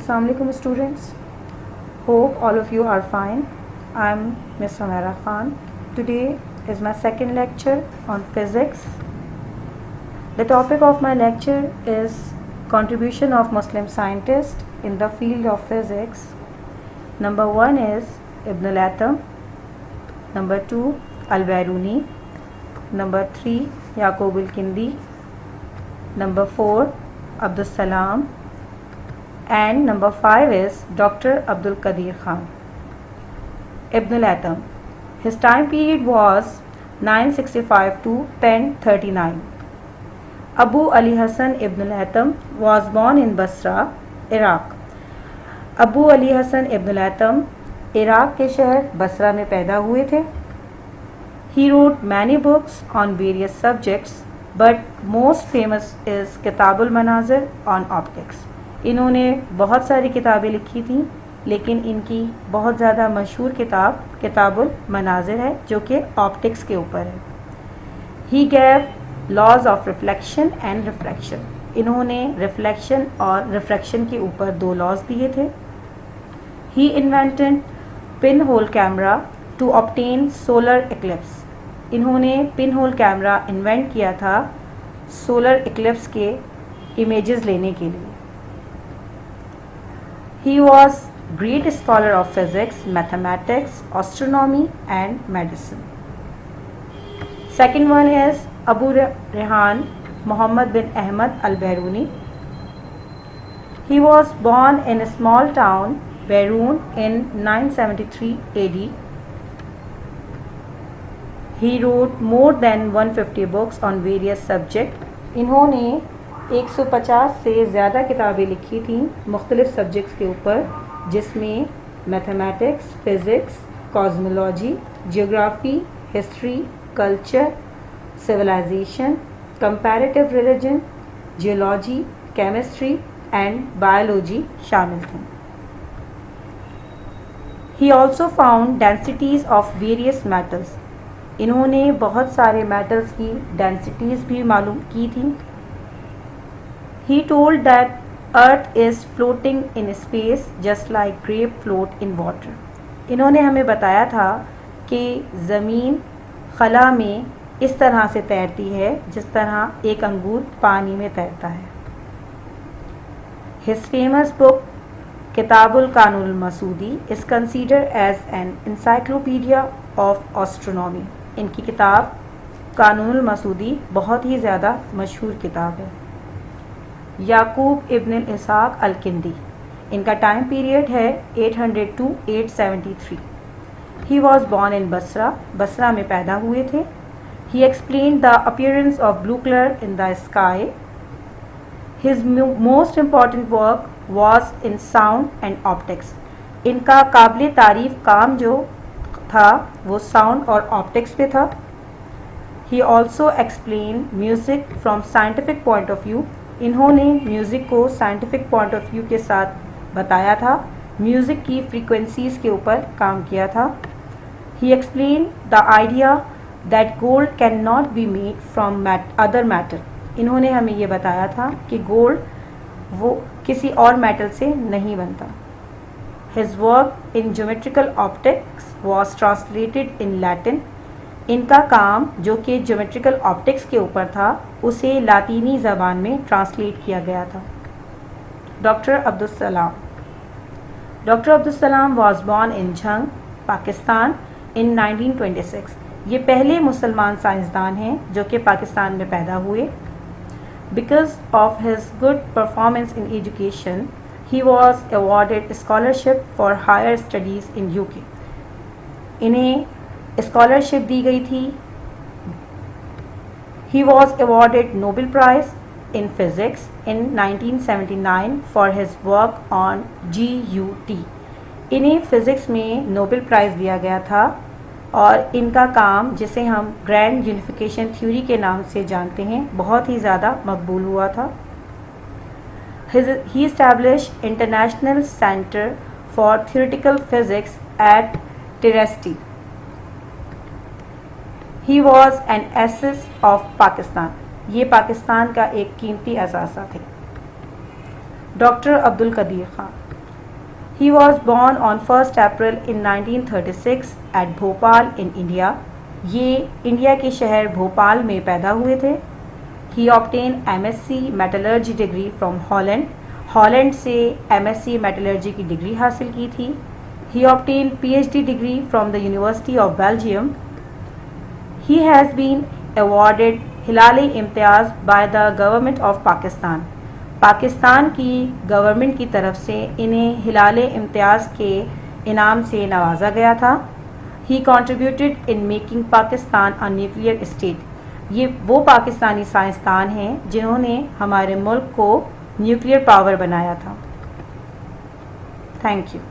Assalamualaikum students. Hope all of you are fine. I'm Ms. Humaira Khan. Today is my second lecture on physics. The topic of my lecture is contribution of Muslim scientists in the field of physics. Number 1 is Ibn al-Atham. Number 2 al-Biruni. Number 3 Yaqub al-Kindi. Number 4 Abdus Salam. And number 5 is Dr. Abdul Qadir Khan. Ibn al-Atham. His time period was 965 to 1039. Abu Ali Hassan Ibn al-Atham was born in Basra, Iraq. Abu Ali Hassan Ibn al-Atham Iraq के शहर बसरा में पैदा हुए थे. He wrote many books on various subjects, but most famous is किताबुल मनाज़िर on optics. इन्होंने बहुत सारी किताबें लिखी थी, लेकिन इनकी बहुत ज़्यादा मशहूर किताब किताबुल मनाज़िर है, जो कि ऑप्टिक्स के ऊपर है. He gave laws of reflection and refraction. इन्होंने रिफ्लेक्शन और रिफ्रैक्शन के ऊपर 2 लॉज दिए थे. He invented pinhole camera to obtain solar eclipse. इन्होंने pinhole कैमरा इन्वेंट किया था सोलर इक्लिप्स के इमेजेस लेने के लिए. He was great scholar of physics, mathematics, astronomy and medicine. Second one is Abu Rehan Muhammad bin Ahmad al-Biruni. He was born in a small town, Beirun, in 973 AD. He wrote more than 150 books on various subjects. इन्होंने 150 से ज़्यादा किताबें लिखी थी मुख्तलिफ subjects के ऊपर, जिसमें mathematics, physics, cosmology, geography, history, culture, civilisation, comparative religion, geology, chemistry and biology शामिल थी. He also found densities of various metals. इन्होंने बहुत सारे मेटल्स की डेंसिटीज़ भी मालूम की थी. He told that Earth is floating in space just like grape float in water. इन्होंने हमें बताया था कि ज़मीन खला में इस तरह से तैरती है जिस तरह एक अंगूर पानी में तैरता है. His famous book किताबुल कानूनुल Masoodi is considered as an encyclopedia of astronomy. इनकी किताब कानूनुल मसूदी बहुत ही ज़्यादा मशहूर किताब है. Yaqub ibn Ishaq al-Kindi. इनका टाइम पीरियड है 800 to 873. He was born in Basra. Basra में पैदा हुए थे. He explain the appearance of blue colour in the sky. His most important work was in sound and optics. इनका काबिल तारीफ काम जो था वो साउंड और ऑप्टिक्स पे था. He also explain music from scientific point of view. इन्होंने म्यूज़िक को साइंटिफिक पॉइंट ऑफ व्यू के साथ बताया था. म्यूज़िक की फ्रीक्वेंसीज़ के ऊपर काम किया था. He explain the idea that gold can not be made from other matter. इन्होंने हमें ये बताया था कि गोल्ड वो किसी और मेटल से नहीं बनता. His work in geometrical optics was translated in Latin. इनका काम जो कि ज्योमेट्रिकल ऑप्टिक्स के ऊपर था उसे लातीनी ज़बान में ट्रांसलेट किया गया था. डॉक्टर अब्दुल सलाम. Doctor Abdul Salam was born in Jhang, Pakistan in 1926. ये पहले मुसलमान साइंसदान हैं जो कि पाकिस्तान में पैदा हुए. Because of his good performance in education he was awarded scholarship for higher studies in UK. इन्हें स्कॉलरशिप दी गई थी. He was awarded Nobel prize in physics in 1979 for his work on GUT. इन्हें फ़िज़िक्स में Nobel prize दिया गया था और इनका काम जिसे हम ग्रैंड यूनिफिकेशन थ्योरी के नाम से जानते हैं बहुत ही ज़्यादा मकबूल हुआ था. He established International Center for Theoretical Physics at Teresti. He was an asset of Pakistan. ये पाकिस्तान का एक कीमती असासा थे. Doctor Abdul Qadeer Khan. He was born on 1st April in 1936 at Bhopal in India. ये इंडिया के शहर भोपाल में पैदा हुए थे. He obtained MSc Metallurgy degree from Holland. Holland से MSc Metallurgy की डिग्री हासिल की थी. He obtained PhD degree from the University of Belgium. He has been awarded हिलाल-ए-इम्तियाज़ by the government of Pakistan. Pakistan की गवर्नमेंट की तरफ से इन्हें हिलाल-ए-इम्तियाज़ के इनाम से नवाजा गया था. He contributed in making Pakistan a nuclear state. ये वो पाकिस्तानी साइंसदान हैं जिन्होंने हमारे मुल्क को न्यूक्लियर पावर बनाया था. Thank you.